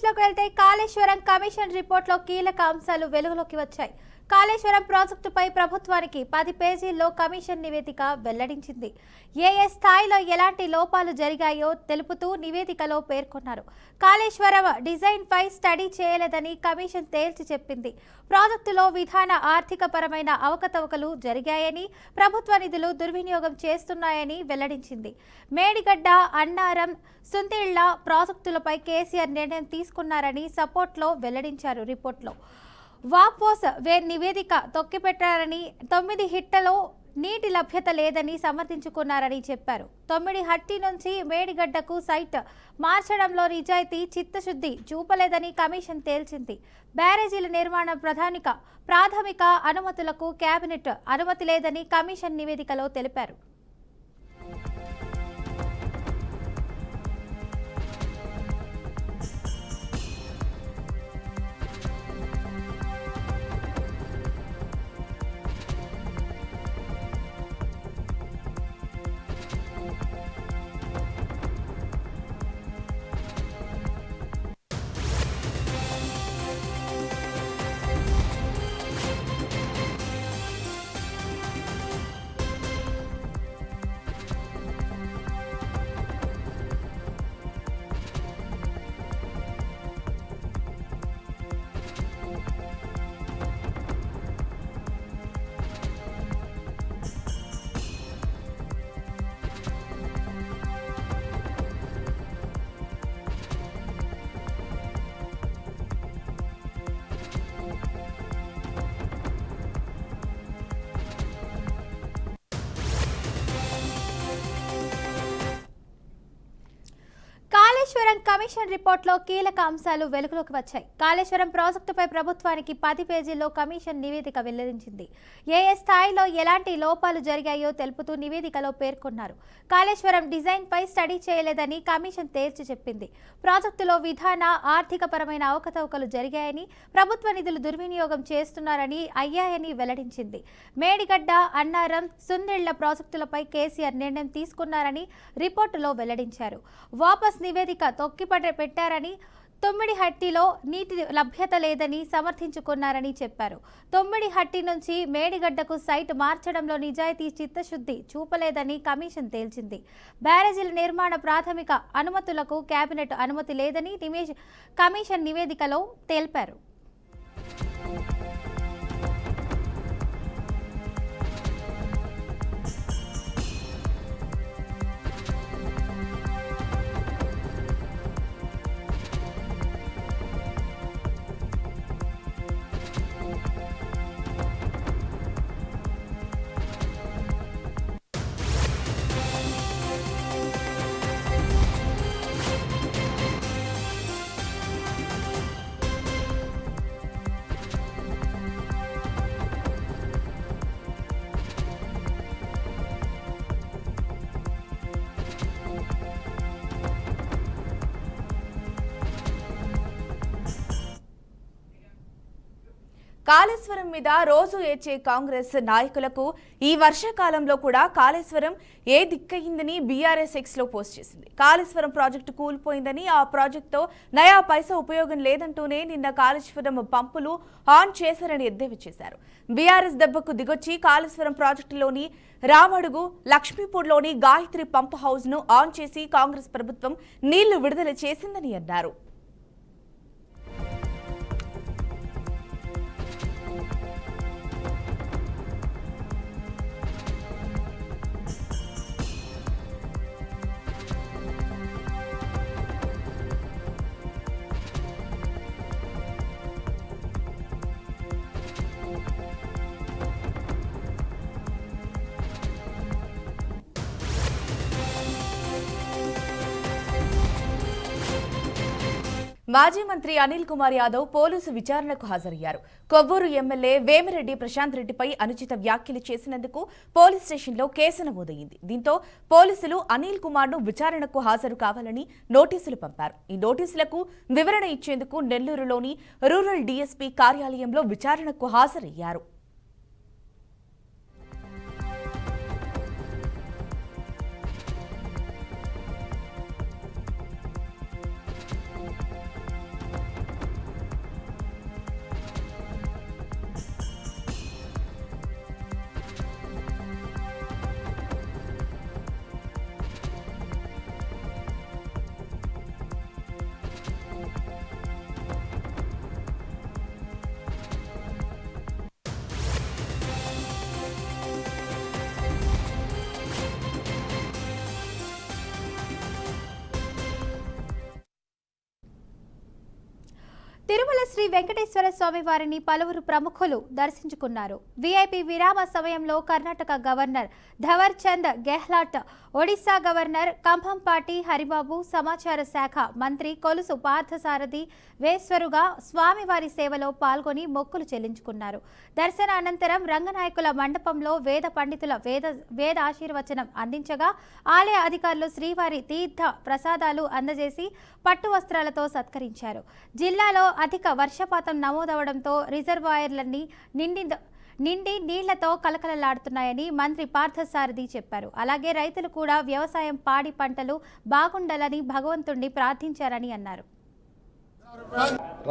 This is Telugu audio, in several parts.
వివరాల్లోకి వెళ్తే కాళేశ్వరం కమిషన్ రిపోర్ట్లో కీలక అంశాలు వెలుగులోకి వచ్చాయి. కాళేశ్వరం ప్రాజెక్టుపై ప్రభుత్వానికి 10 పేజీల్లో కమిషన్ నివేదిక వెల్లడించింది. ఏ స్థాయిలో ఎలాంటి లోపాలు జరిగాయో తెలుపుతూ నివేదికలో పేర్కొన్నారు. కాళేశ్వరం డిజైన్పై స్టడీ చేయలేదని కమిషన్ తేల్చి చెప్పింది. ప్రాజెక్టులో విధాన ఆర్థికపరమైన అవకతవకలు జరిగాయని, ప్రభుత్వ నిధులు దుర్వినియోగం చేస్తున్నాయని వెల్లడించింది. మేడిగడ్డ, అన్నారం, సుందిళ్ల ప్రాజెక్టులపై కేసీఆర్ నిర్ణయం తీసుకున్నారని సపోర్ట్లో వెల్లడించారు. రిపోర్ట్లో వాపోస్ నివేదిక తొక్కిపెట్టారని, 9 హిట్లలో నీటి లభ్యత లేదని సమర్థించుకున్నారని చెప్పారు. 9 హట్టి నుంచి మేడిగడ్డకు సైట్ మార్చడంలో నిజాయితీ, చిత్తశుద్ధి చూపలేదని కమిషన్ తేల్చింది. బ్యారేజీల నిర్మాణం ప్రాథమిక అనుమతులకు కేబినెట్ అనుమతి లేదని కమిషన్ నివేదికలో తెలిపారు. కాళేశ్వరం కమిషన్ రిపోర్ట్లో కీలక అంశాలు వెలుగులోకి వచ్చాయి. కాళేశ్వరం ప్రాజెక్టుపై ప్రభుత్వానికి 10 పేజీల్లో కమిషన్ నివేదిక వెల్లడించింది. ఏ స్థాయిలో ఎలాంటి లోపాలు జరిగాయో తెలుపుతూ నివేదికలో పేర్కొన్నారు. కాళేశ్వరం డిజైన్పై స్టడీ చేయలేదని కమిషన్ తేల్చి చెప్పింది. ప్రాజెక్టులో విధాన ఆర్థికపరమైన అవకతవకలు జరిగాయని, ప్రభుత్వ నిధులు దుర్వినియోగం చేస్తున్నారని వెల్లడించింది. మేడిగడ్డ, అన్నారం, సుందిళ్ల ప్రాజెక్టులపై కేసీఆర్ నిర్ణయం తీసుకున్నారని రిపోర్టులో వెల్లడించారు. వాపస్ నివేదిక తొక్కిపెట్టారని, 9 హట్టిలో నీటి లభ్యత లేదని సమర్థించుకున్నారని చెప్పారు. 9 హట్టి నుంచి మేడిగడ్డకు సైట్ మార్చడంలో నిజాయితీ, చిత్తశుద్ధి చూపలేదని కమిషన్ తేల్చింది. బ్యారేజీల నిర్మాణ ప్రాథమిక అనుమతులకు కేబినెట్ అనుమతి లేదని కమిషన్ నివేదికలో తెలిపారు. కాళేశ్వరం మీద రోజు ఏడ్చే కాంగ్రెస్ నాయకులకు ఈ వర్షాకాలంలో కూడా కాళేశ్వరం ఏ దిక్కయిందని బీఆర్ఎస్ ఎక్స్లో పోస్ట్ చేసింది. కాళేశ్వరం ప్రాజెక్టు కూలిపోయిందని, ఆ ప్రాజెక్టుతో నయా పైసా ఉపయోగం లేదంటూనే నిన్న కాళేశ్వరం పంపులు ఆన్ చేశారని ఎద్దేవా చేశారు. బీఆర్ఎస్ దెబ్బకు దిగొచ్చి కాళేశ్వరం ప్రాజెక్టులోని రామడుగు, లక్ష్మీపూర్లోని గాయత్రి పంప్ హౌస్ ను ఆన్ చేసి కాంగ్రెస్ ప్రభుత్వం నీళ్లు విడుదల చేసిందని అన్నారు. మాజీ మంత్రి అనిల్ కుమార్ యాదవ్ పోలీసు విచారణకు హాజరయ్యారు. కొవ్వూరు ఎమ్మెల్యే వేమిరెడ్డి ప్రశాంత్ రెడ్డిపై అనుచిత వ్యాఖ్యలు చేసినందుకు పోలీస్ స్టేషన్లో కేసు నమోదైంది. దీంతో పోలీసులు అనిల్ కుమార్ ను విచారణకు హాజరు కావాలని నోటీసులు పంపారు. ఈ నోటీసులకు వివరణ ఇచ్చేందుకు నెల్లూరులోని రూరల్ డీఎస్పీ కార్యాలయంలో విచారణకు హాజరయ్యారు. తిరుమల శ్రీ వెంకటేశ్వర స్వామి వారిని పలువురు ప్రముఖులు దర్శించుకున్నారు. వీఐపీ విరామ సమయంలో కర్ణాటక గవర్నర్ థవర్ చంద్ గెహ్లాట్, ఒడిశా గవర్నర్ కంభంపాటి హరిబాబు, సమాచార శాఖ మంత్రి కొలుసు పార్థసారథి వేశ్వరుగా స్వామివారి సేవలో పాల్గొని మొక్కులు చెల్లించుకున్నారు. దర్శన అనంతరం రంగనాయకుల మండపంలో వేద పండితుల వేద ఆశీర్వచనం అందించగా ఆలయ అధికారులు శ్రీవారి తీర్థ ప్రసాదాలు అందజేసి పట్టు వస్త్రాలతో సత్కరించారు. జిల్లాలో అధిక వర్షపాతం నమోదవడంతో రిజర్వాయర్లన్నీ నిండి నీళ్లతో కలకలలాడుతున్నాయని మంత్రి పార్థసారథి చెప్పారు. అలాగే రైతులు కూడా వ్యవసాయం పాడి పంటలు బాగుండాలని భగవంతుణ్ణి ప్రార్థించారని అన్నారు.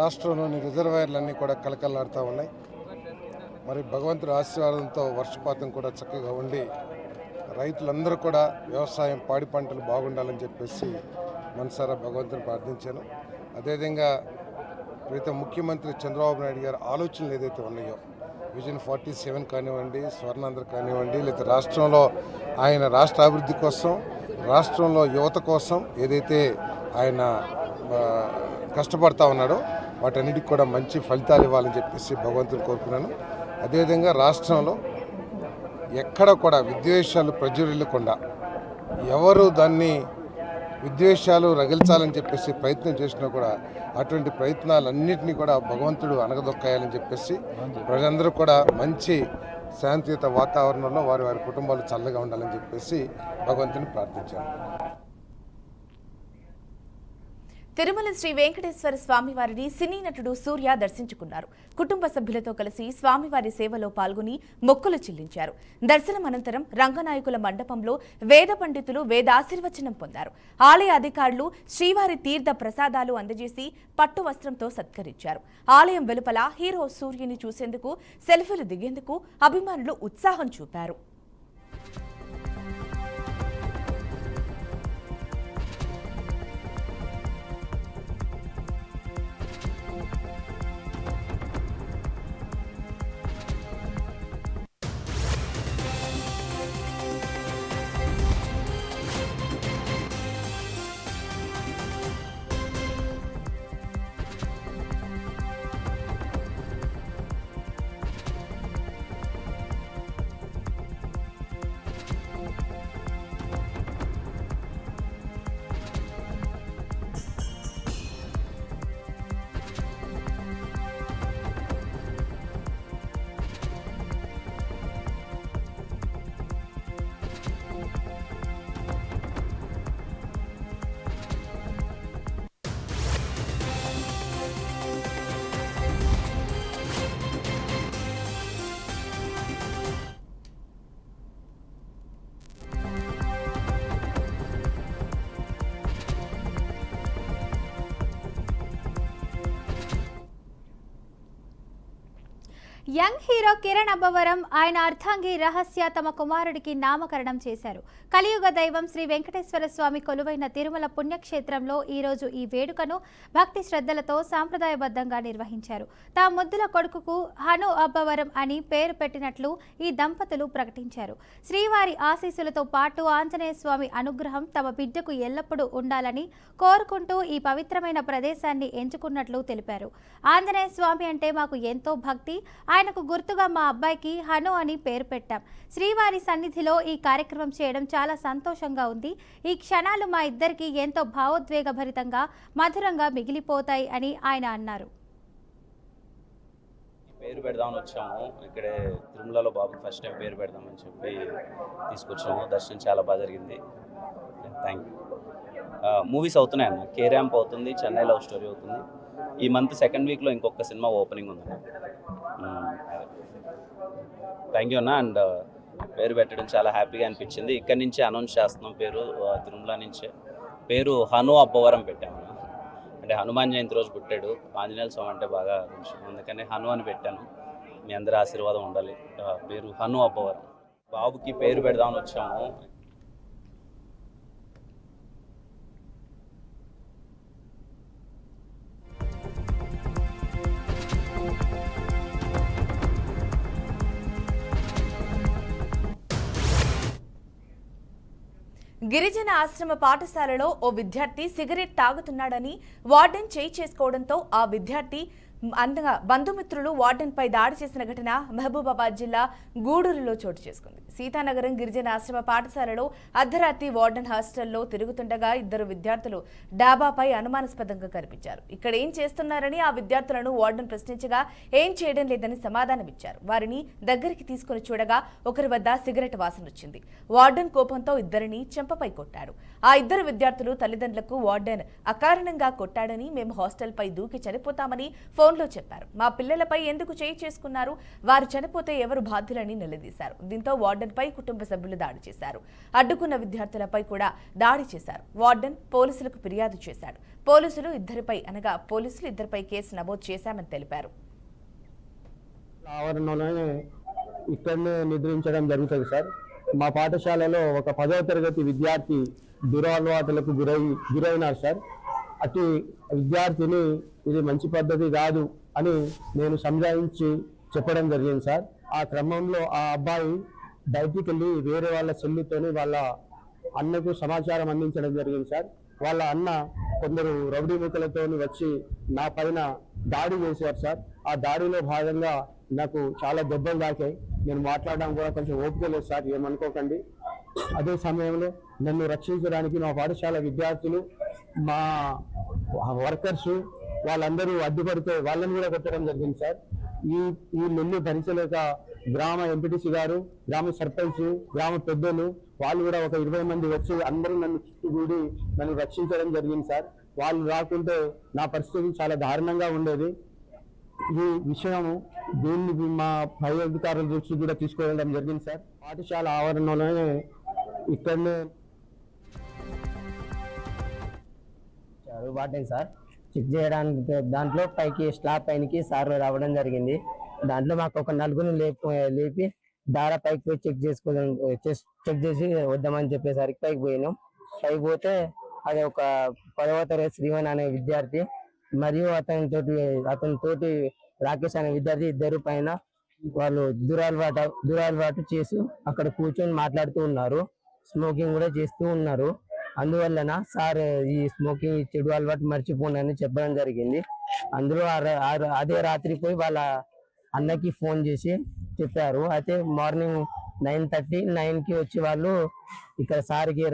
రాష్ట్రంలోని రిజర్వాయర్లన్నీ కూడా కలకలలాడుతూ ఉన్నాయి. మరి భగవంతుడి ఆశీర్వాదంతో వర్షపాతం కూడా చక్కగా ఉండి రైతులందరూ కూడా వ్యవసాయం పాడి పంటలు బాగుండాలని చెప్పేసి మనసారా భగవంతుని ప్రార్థించాను. అదేవిధంగా ప్రీతం ముఖ్యమంత్రి చంద్రబాబు నాయుడు గారి ఆలోచనలు ఏదైతే ఉన్నాయో, విజన్ 47 కానివ్వండి, స్వర్ణాంధ్ర కానివ్వండి, లేదా రాష్ట్రంలో ఆయన రాష్ట్ర అభివృద్ధి కోసం, రాష్ట్రంలో యువత కోసం ఏదైతే ఆయన కష్టపడతా ఉన్నాడో వాటన్నిటికి కూడా మంచి ఫలితాలు ఇవ్వాలని చెప్పేసి భగవంతుని కోరుకున్నాను. అదేవిధంగా రాష్ట్రంలో ఎక్కడ కూడా విద్వేషాలు ప్రజ్వరిల్లకుండా, ఎవరు దాన్ని విద్వేషాలు రగిల్చాలని చెప్పేసి ప్రయత్నం చేసినా కూడా అటువంటి ప్రయత్నాలన్నింటినీ కూడా భగవంతుడు అనగదొక్కాయాలని చెప్పేసి ప్రజలందరూ కూడా మంచి శాంతియుత వాతావరణంలో వారి వారి కుటుంబాలు చల్లగా ఉండాలని చెప్పేసి భగవంతుని ప్రార్థించాను. తిరుమల శ్రీ వెంకటేశ్వర స్వామివారిని సినీ నటుడు సూర్య దర్శించుకున్నారు. కుటుంబ సభ్యులతో కలిసి స్వామివారి సేవలో పాల్గొని మొక్కులు చెల్లించారు. దర్శనం అనంతరం రంగనాయకుల మండపంలో వేద పండితులు వేదాశీర్వచనం పొందారు. ఆలయ అధికారులు శ్రీవారి తీర్థ ప్రసాదాలు అందజేసి పట్టు వస్త్రంతో సత్కరించారు. ఆలయం వెలుపల హీరో సూర్యుని చూసేందుకు సెల్ఫీలు దిగేందుకు అభిమానులు ఉత్సాహం చూపారు. యంగ్ హీరో కిరణ్ అబ్బవరం ఆయన అర్ధాంగి రహస్య తమ కుమారుడికి నామకరణం చేశారు. కలియుగ దైవం శ్రీ వెంకటేశ్వర స్వామి కొలువైన తిరుమల పుణ్యక్షేత్రంలో ఈరోజు ఈ వేడుకను భక్తి శ్రద్ధలతో సాంప్రదాయబద్ధంగా నిర్వహించారు. తమ ముద్దుల కొడుకుకు హను అబ్బవరం అని పేరు పెట్టినట్లు ఈ దంపతులు ప్రకటించారు. శ్రీవారి ఆశీస్సులతో పాటు ఆంజనేయ స్వామి అనుగ్రహం తమ బిడ్డకు ఎల్లప్పుడూ ఉండాలని కోరుకుంటూ ఈ పవిత్రమైన ప్రదేశాన్ని ఎంచుకున్నట్లు తెలిపారు. ఆంజనేయ స్వామి అంటే మాకు ఎంతో భక్తి, ఆయనకు గుర్తుగా మా అబ్బాయికి హను అని పేరు పెట్టాం. శ్రీవారి సన్నిధిలో ఈ కార్యక్రమం చేయడం చాలా సంతోషంగా ఉంది. ఈ క్షణాలు మా ఇద్దరికి ఎంతో భావోద్వేగభరితంగా మధురంగా మిగిలిపోతాయి అని ఆయన అన్నారు. పేరు పెడదామని వచ్చాము. ఇక్కడే తిరుమలలో బాబుకి ఫస్ట్ టైం పేరు పెడదామని చెప్పి తీసుకొచ్చాము. దర్శనం చాలా బాగా జరిగింది. Thank you. మూవీస్ అవుతున్నాయి అన్న. కే ర్యాంప్ అవుతుంది, చెన్నై లవ్ స్టోరీ అవుతుంది. ఈ మంత్ సెకండ్ వీక్లో ఇంకొక సినిమా ఓపెనింగ్ ఉంది. థ్యాంక్ యూ అన్న. అండ్ పేరు పెట్టడం చాలా హ్యాపీగా అనిపించింది. ఇక్కడి నుంచే అనౌన్స్ చేస్తున్నాం పేరు, తిరుమల నుంచే. పేరు హను అబ్బవరం పెట్టాము. అంటే హనుమాన్ జయంతి రోజు పుట్టాడు. ఆంజనేయ స్వామి అంటే బాగా కొంచెం, అందుకని హను అని పెట్టాను. మీ అందరి ఆశీర్వాదం ఉండాలి. పేరు హను అబ్బవరం. బాబుకి పేరు పెడదామని వచ్చాము. గిరిజన ఆశ్రమ పాఠశాలలో ఓ విద్యార్థి సిగరెట్ తాగుతున్నాడని వార్డెన్ చేయి చేసుకోవడంతో ఆ విద్యార్థి అంతగా బంధుమిత్రులు వార్డెన్పై దాడి చేసిన ఘటన మహబూబాబాద్ జిల్లా గూడూరులో చోటు చేసుకుంది. సీతానగరం గిరిజన ఆశ్రమ పాఠశాలలో అర్ధరాత్రి వార్డెన్ హాస్టల్లో తిరుగుతుండగా ఇద్దరు విద్యార్థులు డాబాపై అనుమానాస్పదంగా కనిపించారు. ఇక్కడ ఏం చేస్తున్నారని ఆ విద్యార్థులను వార్డెన్ ప్రశ్నించగా ఏం చేయడం లేదని సమాధానమిచ్చారు. వారిని దగ్గరికి తీసుకుని చూడగా ఒకరి వద్ద సిగరెట్ వాసన వచ్చింది. వార్డెన్ కోపంతో ఇద్దరిని చెంపపై కొట్టాడు. ఆ ఇద్దరు విద్యార్థులు తల్లిదండ్రులకు వార్డెన్ అకారణంగా కొట్టాడని, మేము హాస్టల్పై దూకి చనిపోతామని ఫోన్లో చెప్పారు. మా పిల్లలపై ఎందుకు చేయి చేసుకున్నారు, వారు చనిపోతే ఎవరు బాధ్యులని నిలదీశారు. దీంతో వార్డెన్పై కుటుంబ సభ్యులు దాడి చేశారు. అడ్డుకున్న విద్యార్థులపై కూడా దాడి చేశారు. వార్డెన్ పోలీసులకు ఫిర్యాదు చేశాడు. పోలీసులు ఇద్దరిపై కేసు నమోదు చేశామని తెలిపారు. ఆవరణలోనే ఇక్కడనే నిద్రించడం జరుగుతుంది సార్. మా పాఠశాలలో ఒక 10వ తరగతి విద్యార్థి దురలవాటులకు గురైనారు సార్. అటు విద్యార్థిని ఇది మంచి పద్ధతి కాదు అని నేను సంజాయించి చెప్పడం జరిగింది సార్. ఆ క్రమంలో ఆ అబ్బాయి బయటికి వెళ్ళి వేరే వాళ్ళ చెల్లితోని వాళ్ళ అన్నకు సమాచారం అందించడం జరిగింది సార్. వాళ్ళ అన్న కొందరు రౌడీ ముక్కలతో వచ్చి నా పైన దాడి చేశారు సార్. ఆ దాడిలో భాగంగా నాకు చాలా దెబ్బలు తాకాయి. నేను మాట్లాడడం కూడా కొంచెం ఓపిక లేదు సార్, ఏమనుకోకండి. అదే సమయంలో నన్ను రక్షించడానికి మా పాఠశాల విద్యార్థులు, మా వర్కర్స్ వాళ్ళందరూ అడ్డుపడితే వాళ్ళని కూడా కొట్టడం జరిగింది సార్. ఈ నెల్లు భరించలేక గ్రామ ఎంపీటీసీ గారు, గ్రామ సర్పంచ్, గ్రామ పెద్దలు వాళ్ళు కూడా ఒక 20 మంది వచ్చి అందరూ నన్ను చుట్టుగూడి నన్ను రక్షించడం జరిగింది సార్. వాళ్ళు రాకుంటే నా పరిస్థితి చాలా దారుణంగా ఉండేది. ఈ విషయము దీన్ని మా పై అధికారుల దృష్టి కూడా తీసుకువెళ్ళడం జరిగింది సార్. పాఠశాల ఆవరణలోనే ఇక్కడనే వార్డెన్ సార్ చెక్ చేయడానికి దాంట్లో పైకి స్లాబ్ పైనకి సార్ రావడం జరిగింది. దాంట్లో మాకు ఒక నలుగురు లేపి దారా పైకి పోయి చెక్ చేసి వద్దామని చెప్పేసరికి పైకి పోయినాం. పైకి పోతే అది ఒక 10వ తరగతి శ్రీవన్ అనే విద్యార్థి మరియు అతనితోటి రాకేష్ అనే విద్యార్థి ఇద్దరు పైన వాళ్ళు దురలవాటు చేసి అక్కడ కూర్చొని మాట్లాడుతూ ఉన్నారు. స్మోకింగ్ కూడా చేస్తూ ఉన్నారు. అందువలన సార్ ఈ స్మోకింగ్ చెడు అలవాటు మర్చిపోండి చెప్పడం జరిగింది. అందులో అదే రాత్రి పోయి వాళ్ళ అన్నకి ఫోన్ చేసి చెప్పారు. అయితే మార్నింగ్ 9:30 వచ్చి వాళ్ళు ఇక్కడ సార్కి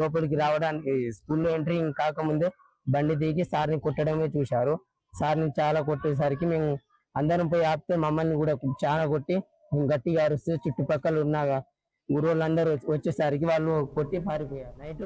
లోపలికి రావడానికి స్కూల్లో ఎంట్రీ కాకముందే బండి దిగి సార్ని కొట్టడమే చూశారు. సార్ని చాలా కొట్టేసరికి మేము అందరం పోయి ఆపితే మమ్మల్ని కూడా చాలా కొట్టి గట్టిగా అరుస్తే చుట్టుపక్కల ఉన్న ఊరోళ్ళందరూ వచ్చేసరికి వాళ్ళు కొట్టి పారిపోయారు. నైట్